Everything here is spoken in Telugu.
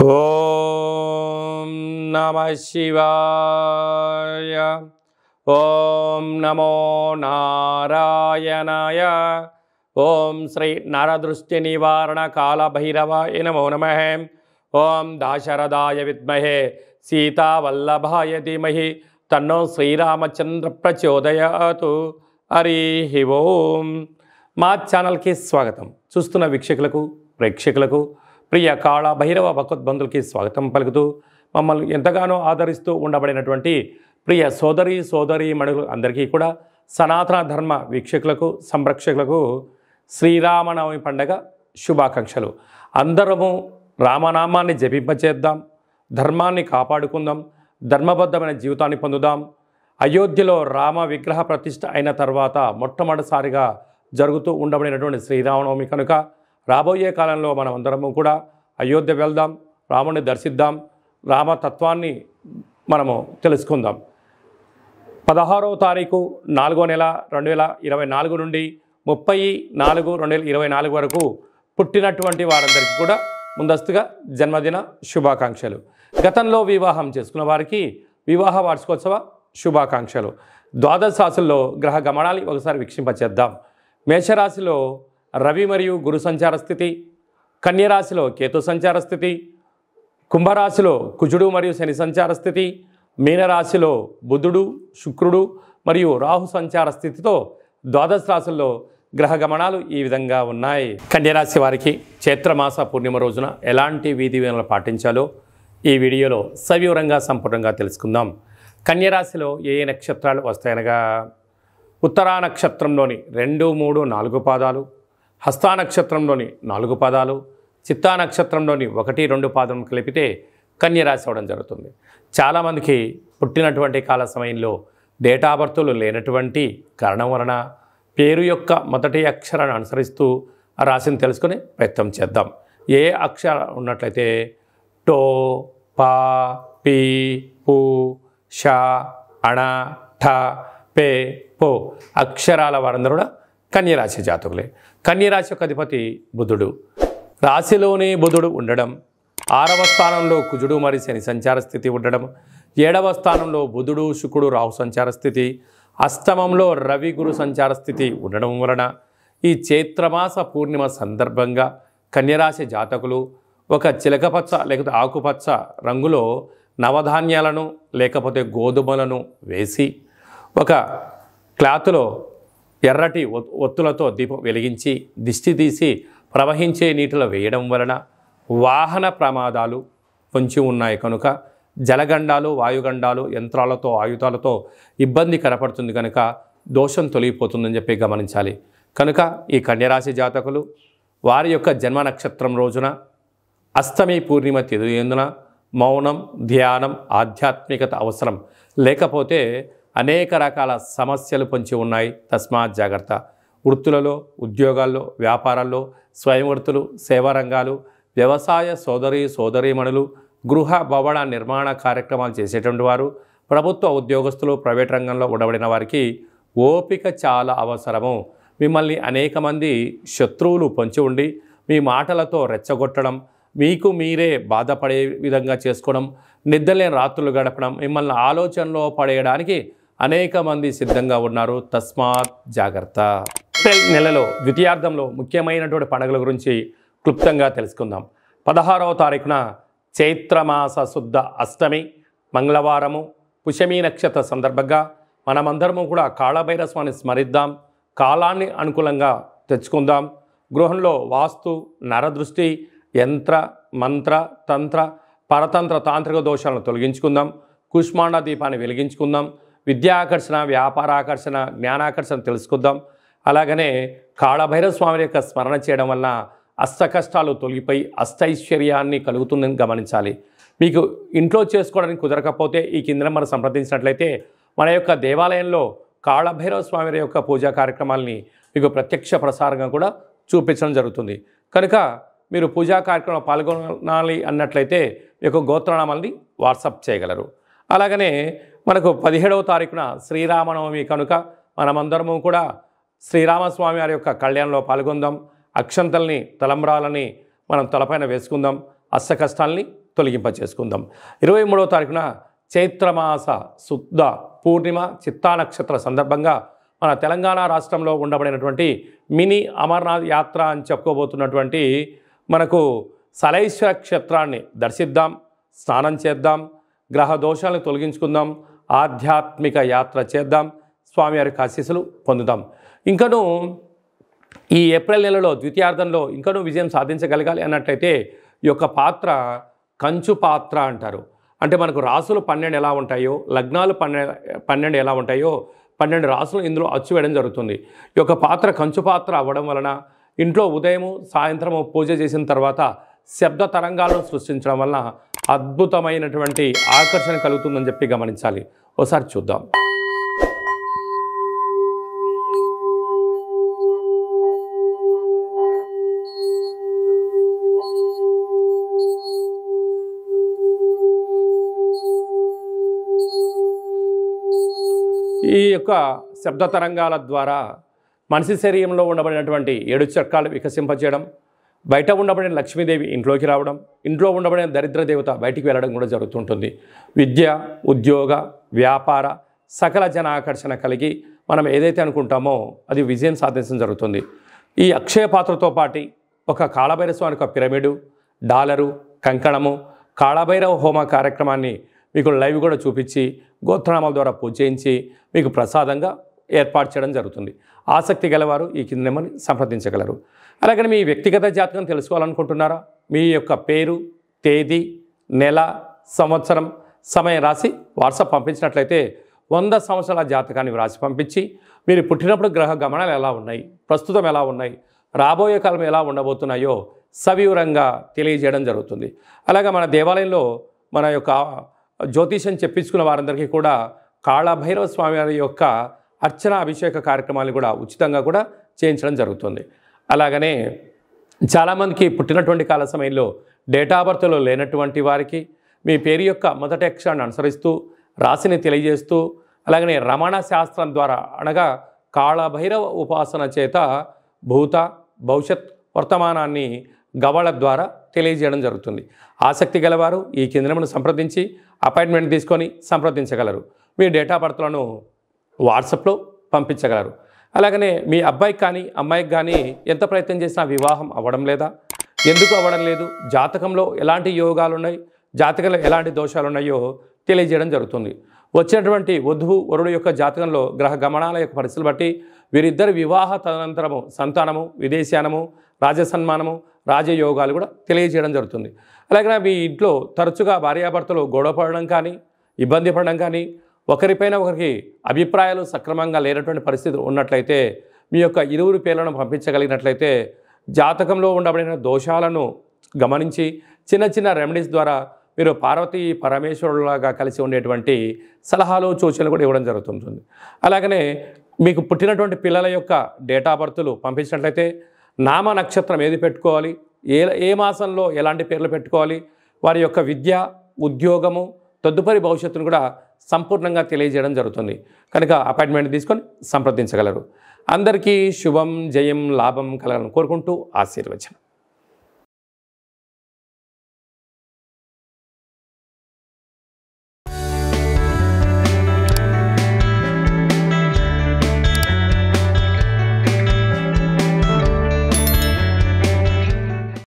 ఓం నమః శివాయ. ఓం నమో నారాయణాయ. ఓం శ్రీ నరదృష్టి నివారణ కాళభైరవాయ నమో నమః. ఓం దాశరథాయ విద్మహే సీతావల్లభాయ ధీమహి తన్నో శ్రీరామచంద్ర ప్రచోదయాతు. హరి ఓం. మా ఛానల్కి స్వాగతం. చూస్తున్న వీక్షకులకు ప్రేక్షకులకు ప్రియ కాళ భైరవ భగవద్బంధులకి స్వాగతం పలుకుతూ మమ్మల్ని ఎంతగానో ఆదరిస్తూ ఉండబడినటువంటి ప్రియ సోదరీ మణులు అందరికీ కూడా సనాతన ధర్మ వీక్షకులకు సంరక్షకులకు శ్రీరామనవమి పండగ శుభాకాంక్షలు. అందరము రామనామాన్ని జపింపచేద్దాం, ధర్మాన్ని కాపాడుకుందాం, ధర్మబద్ధమైన జీవితాన్ని పొందుదాం. అయోధ్యలో రామ విగ్రహ ప్రతిష్ఠ అయిన తర్వాత మొట్టమొదటిసారిగా జరుగుతూ ఉండబడినటువంటి శ్రీరామనవమి కనుక రాబోయే కాలంలో మనం అందరము కూడా అయోధ్య వెళ్దాం, రాముని దర్శిద్దాం, రామతత్వాన్ని మనము తెలుసుకుందాం. 16వ తారీఖు 4వ నెల 2024 నుండి 30/4/2024 వరకు పుట్టినటువంటి వారందరికీ కూడా ముందస్తుగా జన్మదిన శుభాకాంక్షలు. గతంలో వివాహం చేసుకున్న వారికి వివాహ వార్షికోత్సవ శుభాకాంక్షలు. ద్వాదశ రాశుల్లో గ్రహ గమనాలు ఒకసారి వీక్షింపచేద్దాం. మేషరాశిలో రవి మరియు గురు సంచార స్థితి, కన్యరాశిలో కేతు సంచార స్థితి, కుంభరాశిలో కుజుడు మరియు శని సంచార స్థితి, మీనరాశిలో బుధుడు శుక్రుడు మరియు రాహు సంచార స్థితితో ద్వాదశ రాశుల్లో గ్రహ గమనాలు ఈ విధంగా ఉన్నాయి. కన్యరాశి వారికి చైత్రమాస పూర్ణిమ రోజున ఎలాంటి విధి విధానాలు పాటించాలో ఈ వీడియోలో సవివరంగా సంపూర్ణంగా తెలుసుకుందాం. కన్యరాశిలో ఏ నక్షత్రాలు వస్తాయనగా ఉత్తరా నక్షత్రంలోని 2, 3, 4 పాదాలు, హస్తా నక్షత్రంలోని 4 పాదాలు, చిత్తా నక్షత్రంలోని 1, 2 పాదం కలిపితే కన్యరాశి అవడం జరుగుతుంది. చాలామందికి పుట్టినటువంటి కాల సమయంలో డేటా బర్తులు లేనటువంటి కారణం వలన పేరు యొక్క మొదటి అక్షరాన్ని అనుసరిస్తూ ఆ రాశిని తెలుసుకునే ప్రయత్నం చేద్దాం. ఏ అక్షరం ఉన్నట్లయితే టో, పా, పీ, పు, ష, అణ, ఠ, పే, పో అక్షరాల వారందరూ కూడా కన్యరాశి జాతకులే. కన్యరాశి యొక్క అధిపతి బుధుడు. రాశిలోనే బుధుడు ఉండడం, 6వ స్థానంలో కుజుడు మరియు శని సంచార స్థితి ఉండడం, 7వ స్థానంలో బుధుడు శుక్రుడు రాహు సంచార స్థితి, అష్టమంలో రవి గురు సంచార స్థితి ఉండడం వలన ఈ చైత్రమాస పూర్ణిమ సందర్భంగా కన్యరాశి జాతకులు ఒక చిలకపచ్చ లేకపోతే ఆకుపచ్చ రంగులో నవధాన్యాలను లేకపోతే గోధుమలను వేసి ఒక క్లాతులో ఎర్రటి ఒత్తులతో దీపం వెలిగించి దిష్టి తీసి ప్రవహించే నీటిలో వేయడం వలన వాహన ప్రమాదాలు పొంచి ఉన్నాయి కనుక జలగండాలు, వాయుగండాలు, యంత్రాలతో ఆయుధాలతో ఇబ్బంది కనపడుతుంది కనుక దోషం తొలగిపోతుందని చెప్పి గమనించాలి. కనుక ఈ కన్యరాశి జాతకులు వారి యొక్క జన్మ నక్షత్రం రోజున అష్టమి పూర్ణిమ తిథి ఎందున మౌనం, ధ్యానం, ఆధ్యాత్మికత అవసరం. లేకపోతే అనేక రకాల సమస్యలు పొంచి ఉన్నాయి. తస్మాత్ జాగ్రత్త. వృత్తులలో, ఉద్యోగాల్లో, వ్యాపారాల్లో, స్వయం వృత్తులు, సేవా రంగాలు, వ్యవసాయ సోదరీమణులు, గృహ భవన నిర్మాణ కార్యక్రమాలు చేసేటువంటి వారు, ప్రభుత్వ ఉద్యోగస్తులు, ప్రైవేట్ రంగంలో ఉండబడిన వారికి ఓపిక చాలా అవసరము. మిమ్మల్ని అనేక మంది శత్రువులు పొంచి ఉండి మీ మాటలతో రెచ్చగొట్టడం, మీకు మీరే బాధపడే విధంగా చేసుకోవడం, నిద్రలేని రాత్రులు గడపడం, మిమ్మల్ని ఆలోచనలో పడేయడానికి అనేక మంది సిద్ధంగా ఉన్నారు. తస్మాత్ జాగ్రత్త. ఏప్రిల్ నెలలో ద్వితీయార్థంలో ముఖ్యమైనటువంటి పండుగల గురించి క్లుప్తంగా తెలుసుకుందాం. 16వ తారీఖున చైత్రమాస శుద్ధ అష్టమి మంగళవారము పుష్యమి నక్షత్ర సందర్భంగా మనమందరము కూడా కాళభైరవ స్వామిని స్మరిద్దాం. కాలాన్ని అనుకూలంగా తెచ్చుకుందాం. గృహంలో వాస్తు, నరదృష్టి, యంత్ర, మంత్ర, తంత్ర, పరతంత్ర, తాంత్రిక దోషాలను తొలగించుకుందాం. కుష్మాండ దీపాన్ని వెలిగించుకుందాం. విద్యాకర్షణ, వ్యాపారాకర్షణ, జ్ఞానాకర్షణ తెలుసుకుందాం. అలాగనే కాళభైరవ స్వామి యొక్క స్మరణ చేయడం వలన అష్ట కష్టాలు తొలగిపోయి అష్టైశ్వర్యాన్ని కలుగుతుందని గమనించాలి. మీకు ఇంట్లో చేసుకోవడానికి కుదరకపోతే ఈ కింద మనం సంప్రదించినట్లయితే మన యొక్క దేవాలయంలో కాళభైరవ స్వామి యొక్క పూజా కార్యక్రమాలని మీకు ప్రత్యక్ష ప్రసారంగా కూడా చూపించడం జరుగుతుంది. కనుక మీరు పూజా కార్యక్రమంలో పాల్గొనాలి అన్నట్లయితే మీ యొక్క గోత్రనామాల్ని వాట్సాప్ చేయగలరు. అలాగనే మనకు 17వ తారీఖున శ్రీరామనవమి కనుక మనమందరము కూడా శ్రీరామస్వామి వారి యొక్క కళ్యాణంలో పాల్గొందాం. అక్షంతల్ని, తలంబ్రాలని మనం తలపైన వేసుకుందాం. అష్ట కష్టాలని తొలగింపచేసుకుందాం. 23వ తారీఖున చైత్రమాస శుద్ధ పూర్ణిమ చిత్తా నక్షత్ర సందర్భంగా మన తెలంగాణ రాష్ట్రంలో ఉండబడినటువంటి మినీ అమర్నాథ్ యాత్ర అని చెప్పుకోబోతున్నటువంటి మనకు సలైశ్వర క్షేత్రాన్ని దర్శిద్దాం, స్నానం చేద్దాం, గ్రహ దోషాలను తొలగించుకుందాం, ఆధ్యాత్మిక యాత్ర చేద్దాం, స్వామివారికి ఆశీస్సులు పొందుదాం. ఇంకనూ ఈ ఏప్రిల్ నెలలో ద్వితీయార్థంలో ఇంకనూ విజయం సాధించగలగాలి అన్నట్లయితే ఈ యొక్క పాత్ర కంచు పాత్ర అంటారు. అంటే మనకు రాసులు 12 ఎలా ఉంటాయో, లగ్నాలు 12 ఎలా ఉంటాయో 12 రాసులు ఇందులో అచ్చు వేయడం జరుగుతుంది. ఈ యొక్క పాత్ర కంచు పాత్ర అవ్వడం వలన ఇంట్లో ఉదయము సాయంత్రము పూజ చేసిన తర్వాత శబ్ద తరంగాలను సృష్టించడం వలన అద్భుతమైనటువంటి ఆకర్షణ కలుగుతుందని చెప్పి గమనించాలి. ఒకసారి చూద్దాం. ఈ యొక్క శబ్ద తరంగాల ద్వారా మనిషి శరీరంలో ఉండబడినటువంటి 7 చక్రాలు వికసింపచేయడం, బయట ఉండబడిన లక్ష్మీదేవి ఇంట్లోకి రావడం, ఇంట్లో ఉండబడిన దరిద్ర దేవత బయటికి వెళ్ళడం కూడా జరుగుతుంటుంది. విద్య, ఉద్యోగ, వ్యాపార సకల జన ఆకర్షణ కలిగి మనం ఏదైతే అనుకుంటామో అది విజయం సాధించడం జరుగుతుంది. ఈ అక్షయ పాత్రతో పాటు ఒక కాళభైరవ స్వామికి ఒక పిరమిడు, డాలరు, కంకణము, కాళభైరవ హోమ కార్యక్రమాన్ని మీకు లైవ్ కూడా చూపించి గోత్రనామాల ద్వారా పూజ చేయించి మీకు ప్రసాదంగా ఏర్పాటు చేయడం జరుగుతుంది. ఆసక్తి గలవారు ఈ కింద నెంబర్ని సంప్రదించగలరు. అలాగే మీ వ్యక్తిగత జాతకం తెలుసుకోవాలనుకుంటున్నారా? మీ యొక్క పేరు, తేదీ, నెల, సంవత్సరం, సమయం రాసి వాట్సాప్ పంపించినట్లయితే 100 సంవత్సరాల జాతకాన్ని వ్రాసి పంపించి మీరు పుట్టినప్పుడు గ్రహ గమనాలు ఎలా ఉన్నాయి, ప్రస్తుతం ఎలా ఉన్నాయి, రాబోయే కాలం ఎలా ఉండబోతున్నాయో సవివరంగా తెలియజేయడం జరుగుతుంది. అలాగే మన దేవాలయంలో మన యొక్క జ్యోతిషం చెప్పించుకున్న వారందరికీ కూడా కాళభైరవ స్వామి వారి యొక్క అర్చన అభిషేక కార్యక్రమాలు కూడా ఉచితంగా కూడా చేయించడం జరుగుతుంది. అలాగనే చాలామందికి పుట్టినటువంటి కాల సమయంలో డేటా బర్త్లో లేనటువంటి వారికి మీ పేరు యొక్క మొదటి అక్షరాన్ని అనుసరిస్తూ రాశిని తెలియజేస్తూ అలాగనే రమణ శాస్త్రం ద్వారా అనగా కాళభైరవ ఉపాసన చేత భూత భవిష్యత్ వర్తమానాన్ని గవళ ద్వారా తెలియజేయడం జరుగుతుంది. ఆసక్తి గలవారు ఈ కేంద్రమును సంప్రదించి అపాయింట్మెంట్ తీసుకొని సంప్రదించగలరు. మీ డేటా బర్త్లను వాట్సాప్లో పంపించగలరు. అలాగనే మీ అబ్బాయికి కానీ అమ్మాయికి కానీ ఎంత ప్రయత్నం చేసినా వివాహం అవ్వడం లేదా, ఎందుకు అవ్వడం లేదు, జాతకంలో ఎలాంటి యోగాలు ఉన్నాయి, జాతకంలో ఎలాంటి దోషాలు ఉన్నాయో తెలియజేయడం జరుగుతుంది. వచ్చినటువంటి వధువు వరుడు యొక్క జాతకంలో గ్రహ గమనాల యొక్క పరిస్థితులు బట్టి వీరిద్దరి వివాహ తదనంతరము సంతానము, విదేశానము, రాజసన్మానము, రాజయోగాలు కూడా తెలియజేయడం జరుగుతుంది. అలాగే మీ ఇంట్లో తరచుగా భార్యాభర్తలు గొడవ పడడం కానీ, ఇబ్బంది పడడం కానీ, ఒకరిపైన ఒకరికి అభిప్రాయాలు సక్రమంగా లేనటువంటి పరిస్థితి ఉన్నట్లయితే మీ యొక్క ఇరువురు పేర్లను పంపించగలిగినట్లయితే జాతకంలో ఉండబడిన దోషాలను గమనించి చిన్న చిన్న రెమెడీస్ ద్వారా మీరు పార్వతీ పరమేశ్వరులాగా కలిసి ఉండేటువంటి సలహాలు సూచనలు కూడా ఇవ్వడం జరుగుతుంటుంది. అలాగనే మీకు పుట్టినటువంటి పిల్లల యొక్క డేటా బర్త్లు పంపించినట్లయితే నామ నక్షత్రం ఏది పెట్టుకోవాలి, ఏ మాసంలో ఎలాంటి పేర్లు పెట్టుకోవాలి, వారి యొక్క విద్య, ఉద్యోగము, తదుపరి భవిష్యత్తును కూడా సంపూర్ణంగా తెలియజేయడం జరుగుతుంది. కనుక అపాయింట్మెంట్ తీసుకొని సంప్రదించగలరు. అందరికీ శుభం, జయం, లాభం కలగాలని కోరుకుంటూ ఆశీర్వచనం.